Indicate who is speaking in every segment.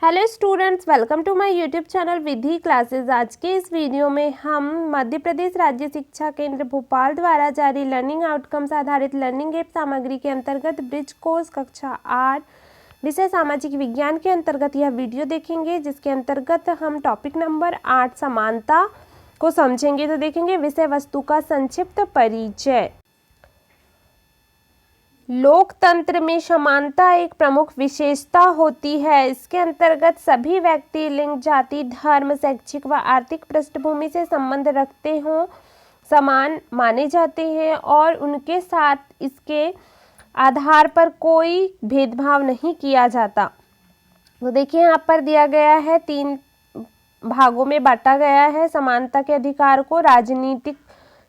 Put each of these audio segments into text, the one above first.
Speaker 1: Hello students, welcome to my YouTube channel Vidhi classes. आज के इस वीडियो में हम मध्य प्रदेश राज्य शिक्षा केंद्र भोपाल द्वारा जारी लर्निंग आउटकम्स आधारित लर्निंग ऐप सामग्री के अंतर्गत ब्रिज कोर्स कक्षा 8 विषय सामाजिक विज्ञान के अंतर्गत यह वीडियो देखेंगे, जिसके अंतर्गत हम टॉपिक नंबर 8 समानता को समझेंगे। तो देखेंगे विषय वस्तु का संक्षिप्त परिचय। लोकतंत्र में समानता एक प्रमुख विशेषता होती है। इसके अंतर्गत सभी व्यक्ति लिंग, जाति, धर्म, शैक्षिक व आर्थिक पृष्ठभूमि से संबंध रखते हों समान माने जाते हैं और उनके साथ इसके आधार पर कोई भेदभाव नहीं किया जाता। तो देखिए यहाँ पर दिया गया है, 3 भागों में बांटा गया है समानता के अधिकार को। राजनीतिक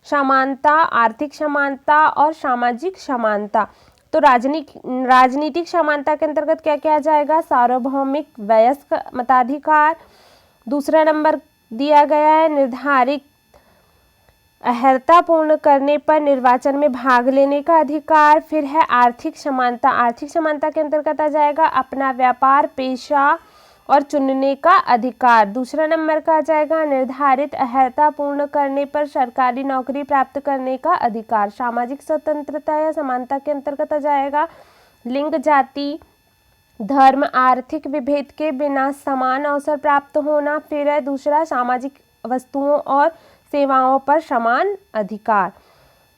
Speaker 1: समानता, आर्थिक समानता और सामाजिक समानता। तो राजनीतिक समानता के अंतर्गत क्या क्या आ जाएगा? सार्वभौमिक वयस्क मताधिकार। दूसरा नंबर दिया गया है निर्धारित अर्हता पूर्ण करने पर निर्वाचन में भाग लेने का अधिकार। फिर है आर्थिक समानता। आर्थिक समानता के अंतर्गत आ जाएगा अपना व्यापार, पेशा और चुनने का अधिकार। दूसरा नंबर का आ जाएगा निर्धारित अर्हता पूर्ण करने पर सरकारी नौकरी प्राप्त करने का अधिकार। सामाजिक स्वतंत्रता या समानता के अंतर्गत आ जाएगा लिंग, जाति, धर्म, आर्थिक विभेद के बिना समान अवसर प्राप्त होना। फिर है दूसरा सामाजिक वस्तुओं और सेवाओं पर समान अधिकार।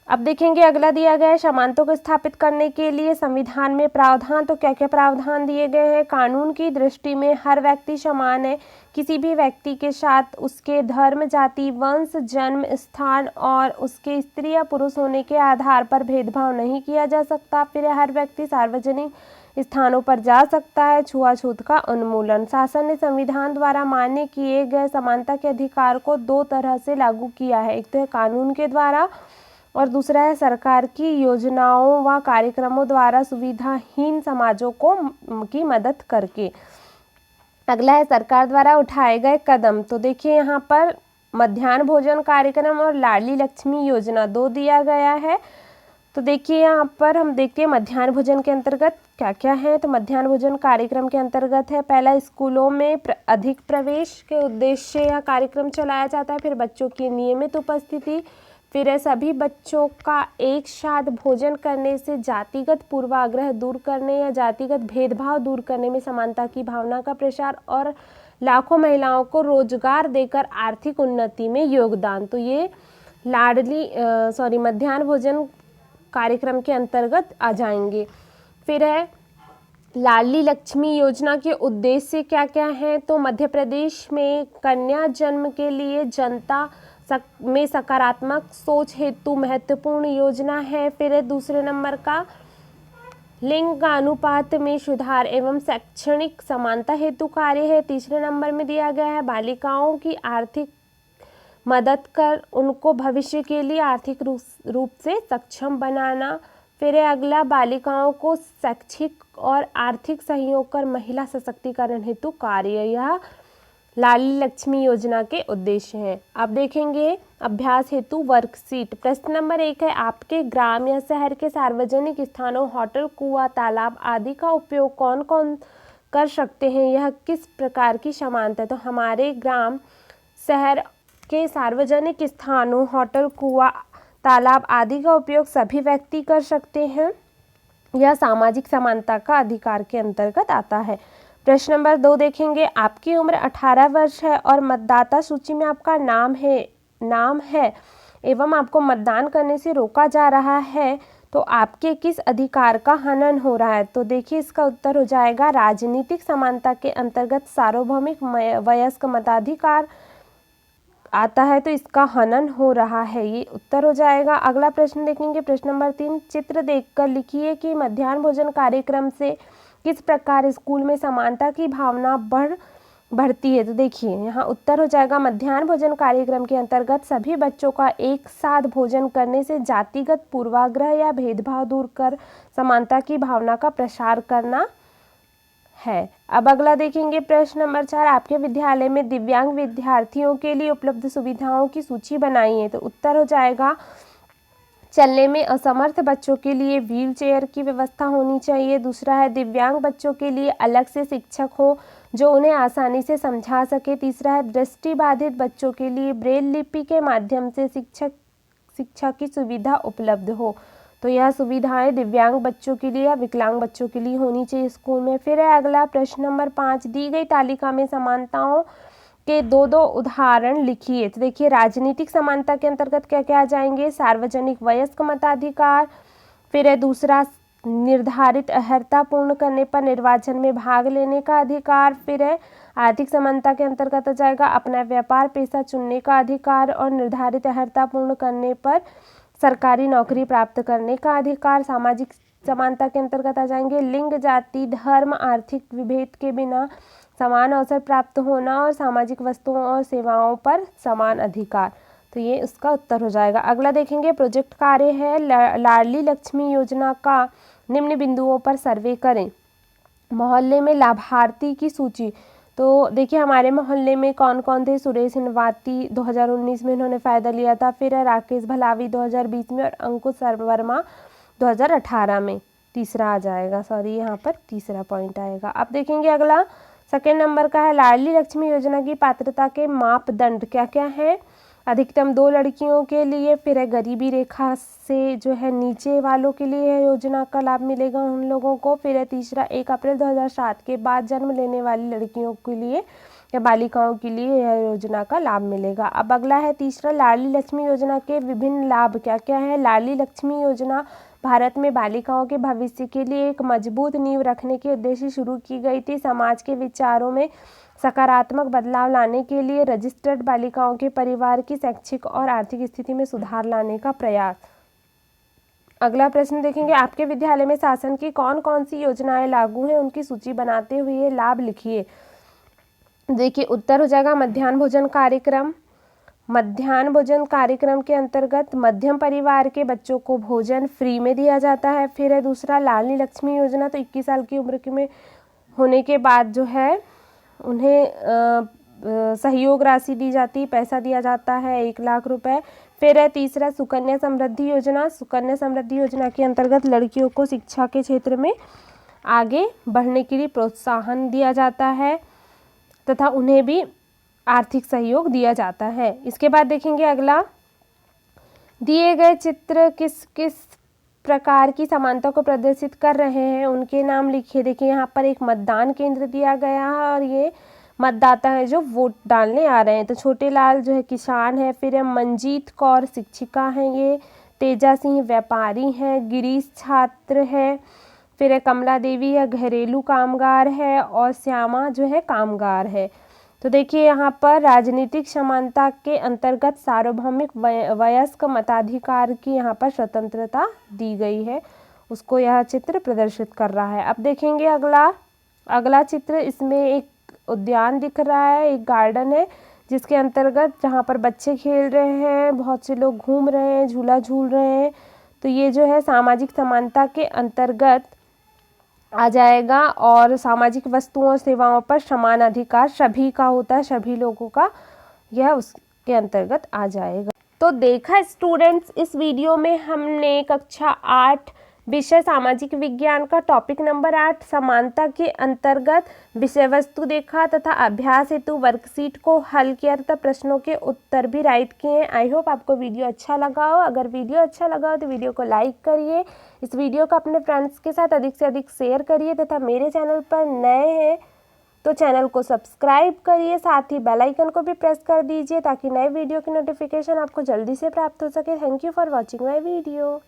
Speaker 1: अब देखेंगे अगला दिया गया है समानता को स्थापित करने के लिए संविधान में प्रावधान। तो क्या क्या प्रावधान दिए गए हैं? कानून की दृष्टि में हर व्यक्ति समान है। किसी भी व्यक्ति के साथ उसके धर्म, जाति, वंश, जन्म स्थान और उसके स्त्री या पुरुष होने के आधार पर भेदभाव नहीं किया जा सकता। फिर हर व्यक्ति सार्वजनिक स्थानों पर जा सकता है। छुआछूत का उन्मूलन। शासन ने संविधान द्वारा मान्य किए गए समानता के अधिकार को 2 तरह से लागू किया है। एक तो है कानून के द्वारा और दूसरा है सरकार की योजनाओं व कार्यक्रमों द्वारा सुविधाहीन समाजों को की मदद करके। अगला है सरकार द्वारा उठाए गए कदम। तो देखिए यहाँ पर मध्याह्न भोजन कार्यक्रम और लाडली लक्ष्मी योजना 2 दिया गया है। तो देखिए यहाँ पर हम देखते हैं मध्याह्न भोजन के अंतर्गत क्या क्या है। तो मध्याह्न भोजन कार्यक्रम के अंतर्गत है पहला स्कूलों में अधिक प्रवेश के उद्देश्य से यह कार्यक्रम चलाया जाता है। फिर बच्चों की नियमित उपस्थिति। फिर है सभी बच्चों का एक साथ भोजन करने से जातिगत पूर्वाग्रह दूर करने या जातिगत भेदभाव दूर करने में समानता की भावना का प्रसार और लाखों महिलाओं को रोजगार देकर आर्थिक उन्नति में योगदान। तो ये मध्याह्न भोजन कार्यक्रम के अंतर्गत आ जाएंगे। फिर है लाडली लक्ष्मी योजना के उद्देश्य क्या क्या हैं? तो मध्य प्रदेश में कन्या जन्म के लिए जनता में सकारात्मक सोच हेतु महत्वपूर्ण योजना है। फिर दूसरे नंबर का लिंग अनुपात में सुधार एवं शैक्षणिक समानता हेतु कार्य है। तीसरे नंबर में दिया गया है बालिकाओं की आर्थिक मदद कर उनको भविष्य के लिए आर्थिक रूप से सक्षम बनाना। फिर अगला बालिकाओं को शैक्षिक और आर्थिक सहयोग कर महिला सशक्तिकरण हेतु कार्य। यह लाडली लक्ष्मी योजना के उद्देश्य हैं। अब देखेंगे अभ्यास हेतु वर्कशीट। प्रश्न नंबर 1 है आपके ग्राम या शहर के सार्वजनिक स्थानों, होटल, कुआं, तालाब आदि का उपयोग कौन कौन कर सकते हैं? यह किस प्रकार की समानता है? तो हमारे ग्राम, शहर के सार्वजनिक स्थानों, होटल, कुआं, तालाब आदि का उपयोग सभी व्यक्ति कर सकते हैं। यह सामाजिक समानता का अधिकार के अंतर्गत आता है। प्रश्न नंबर 2 देखेंगे आपकी उम्र 18 वर्ष है और मतदाता सूची में आपका नाम है एवं आपको मतदान करने से रोका जा रहा है, तो आपके किस अधिकार का हनन हो रहा है? तो देखिए इसका उत्तर हो जाएगा राजनीतिक समानता के अंतर्गत सार्वभौमिक वयस्क मताधिकार आता है, तो इसका हनन हो रहा है, ये उत्तर हो जाएगा। अगला प्रश्न देखेंगे प्रश्न नंबर 3। चित्र देखकर लिखिए कि मध्याह्न भोजन कार्यक्रम से किस प्रकार स्कूल में समानता की भावना बढ़ती है? तो देखिए यहाँ उत्तर हो जाएगा मध्याह्न भोजन कार्यक्रम के अंतर्गत सभी बच्चों का एक साथ भोजन करने से जातिगत पूर्वाग्रह या भेदभाव दूर कर समानता की भावना का प्रसार करना है। अब अगला देखेंगे प्रश्न नंबर 4। आपके विद्यालय में दिव्यांग विद्यार्थियों के लिए उपलब्ध सुविधाओं की सूची बनाई है। तो उत्तर हो जाएगा चलने में असमर्थ बच्चों के लिए व्हील चेयर की व्यवस्था होनी चाहिए। दूसरा है दिव्यांग बच्चों के लिए अलग से शिक्षक हो जो उन्हें आसानी से समझा सके। तीसरा है दृष्टिबाधित बच्चों के लिए ब्रेल लिपि के माध्यम से शिक्षा की सुविधा उपलब्ध हो। तो यह सुविधाएं दिव्यांग बच्चों के लिए या विकलांग बच्चों के लिए होनी चाहिए स्कूल में। फिर है अगला प्रश्न नंबर 5, दी गई तालिका में समानताओं के दो उदाहरण लिखिए। तो देखिए राजनीतिक समानता के अंतर्गत क्या क्या आ जाएंगे, सार्वजनिक वयस्क मताधिकार, फिर है दूसरा निर्धारित अर्हता पूर्ण करने पर निर्वाचन में भाग लेने का अधिकार, फिर है आर्थिक समानता के अंतर्गत आ जाएगा अपना व्यापार पेशा चुनने का अधिकार और निर्धारित अर्हता पूर्ण करने पर सरकारी नौकरी प्राप्त करने का अधिकार। सामाजिक समानता के अंतर्गत आ जाएंगे लिंग, जाति, धर्म, आर्थिक विभेद के बिना समान अवसर प्राप्त होना और सामाजिक वस्तुओं और सेवाओं पर समान अधिकार। तो ये उसका उत्तर हो जाएगा। अगला देखेंगे प्रोजेक्ट कार्य है लाडली लक्ष्मी योजना का निम्न बिंदुओं पर सर्वे करें। मोहल्ले में लाभार्थी की सूची। तो देखिए हमारे मोहल्ले में कौन कौन थे, सुरेश हिनवाती 2019 में इन्होंने फ़ायदा लिया था, फिर है राकेश भलावी 2020 में और अंकुश वर्मा 2018 में। तीसरा आ जाएगा, सॉरी यहाँ पर तीसरा पॉइंट आएगा। अब देखेंगे अगला सेकेंड नंबर का है लाडली लक्ष्मी योजना की पात्रता के मापदंड क्या क्या है। अधिकतम 2 लड़कियों के लिए, फिर है गरीबी रेखा से जो है नीचे वालों के लिए है योजना का लाभ मिलेगा उन लोगों को, फिर है तीसरा 1 अप्रैल 2007 के बाद जन्म लेने वाली लड़कियों के लिए या बालिकाओं के लिए यह योजना का लाभ मिलेगा। अब अगला है तीसरा लाडली लक्ष्मी योजना के विभिन्न लाभ क्या क्या है। लाडली लक्ष्मी योजना भारत में बालिकाओं के भविष्य के लिए एक मजबूत नींव रखने के उद्देश्य से शुरू की गई थी। समाज के विचारों में सकारात्मक बदलाव लाने के लिए रजिस्टर्ड बालिकाओं के परिवार की शैक्षिक और आर्थिक स्थिति में सुधार लाने का प्रयास। अगला प्रश्न देखेंगे आपके विद्यालय में शासन की कौन कौन सी योजनाएं लागू हैं, उनकी सूची बनाते हुए लाभ लिखिए। देखिए उत्तर हो जाएगा मध्याह्न भोजन कार्यक्रम। मध्याह्न भोजन कार्यक्रम के अंतर्गत मध्यम परिवार के बच्चों को भोजन फ्री में दिया जाता है। फिर है दूसरा लाडली लक्ष्मी योजना, तो 21 साल की उम्र में होने के बाद जो है उन्हें सहयोग राशि दी जाती, पैसा दिया जाता है 1 लाख रुपए। फिर है तीसरा सुकन्या समृद्धि योजना। सुकन्या समृद्धि योजना के अंतर्गत लड़कियों को शिक्षा के क्षेत्र में आगे बढ़ने के लिए प्रोत्साहन दिया जाता है तथा उन्हें भी आर्थिक सहयोग दिया जाता है। इसके बाद देखेंगे अगला, दिए गए चित्र किस किस प्रकार की समानता को प्रदर्शित कर रहे हैं, उनके नाम लिखिए। देखिए यहाँ पर एक मतदान केंद्र दिया गया है और ये मतदाता है जो वोट डालने आ रहे हैं। तो छोटे लाल जो है किसान है, फिर है मंजीत कौर शिक्षिका हैं, ये तेजा सिंह व्यापारी हैं, गिरीश छात्र है, फिर है कमला देवी है घरेलू कामगार है और श्यामा जो है कामगार है। तो देखिए यहाँ पर राजनीतिक समानता के अंतर्गत सार्वभौमिक वयस्क मताधिकार की यहाँ पर स्वतंत्रता दी गई है, उसको यह चित्र प्रदर्शित कर रहा है। अब देखेंगे अगला चित्र, इसमें एक उद्यान दिख रहा है, एक गार्डन है जिसके अंतर्गत जहाँ पर बच्चे खेल रहे हैं, बहुत से लोग घूम रहे हैं, झूला झूल रहे हैं। तो ये जो है सामाजिक समानता के अंतर्गत आ जाएगा और सामाजिक वस्तुओं और सेवाओं पर समान अधिकार सभी का होता है, सभी लोगों का, यह उसके अंतर्गत आ जाएगा। तो देखा स्टूडेंट्स, इस वीडियो में हमने कक्षा 8 विषय सामाजिक विज्ञान का टॉपिक नंबर 8 समानता के अंतर्गत विषय वस्तु देखा तथा अभ्यास हेतु वर्कशीट को हल किया तथा प्रश्नों के उत्तर भी राइट किए। आई होप आपको वीडियो अच्छा लगा हो। अगर वीडियो अच्छा लगा हो तो वीडियो को लाइक करिए, इस वीडियो को अपने फ्रेंड्स के साथ अधिक से अधिक शेयर करिए तथा मेरे चैनल पर नए हैं तो चैनल को सब्सक्राइब करिए, साथ ही बेल आइकन को भी प्रेस कर दीजिए ताकि नए वीडियो की नोटिफिकेशन आपको जल्दी से प्राप्त हो सके। Thank you for watching my video.